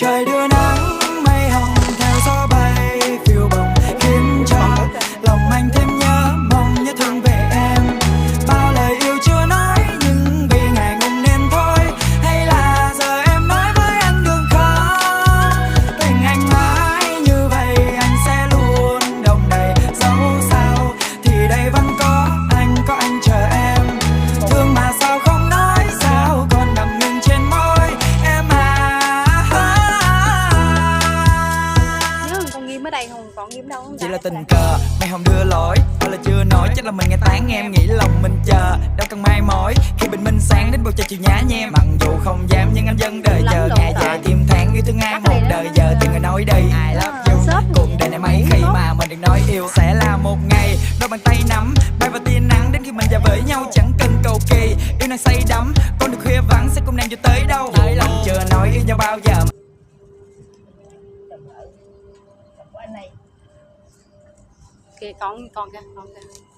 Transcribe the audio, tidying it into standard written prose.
Trời đưa nắng mây hồng theo gió bay phiêu bồng, khiến cho lòng anh thêm nhớ mong nhớ thương về em. Bao lời yêu chưa nói nhưng vì ngại ngùng nên thôi, hay là giờ em nói với anh đường không? Tình anh mãi như vậy anh sẽ luôn đong đầy, dẫu sao thì đây vẫn có anh chờ em. Thương mà sao không nói, sao còn đậm ngừng trên môi em à. Nhớ con Ghim ở đây không, còn Ghim đâu không? Chỉ là tình cờ mày không đưa lỗi, thôi là chưa nói chắc là mình nghe tán em, nghĩ lòng mình chờ đâu cần mai mỏi khi bình minh sáng đến bầu trời chiều nhá nhem. Mặc dù không dám nhưng anh vẫn đợi chờ, ngày dài thêm tháng yêu thương ai một đời giờ từng người nói đây I love you. Cuộc đời này mấy khi mà mình đừng nói yêu sẽ là một ngày đôi bàn tay nắm bay vào tia nắng đến khi mình già với nhau, chẳng cần cầu kỳ yêu nàng say đắm, con được khuya vắng sẽ cùng nàng cho tới đâu. Hai lòng chờ nói yêu nhau bao giờ. Kìa con kìa, con kìa.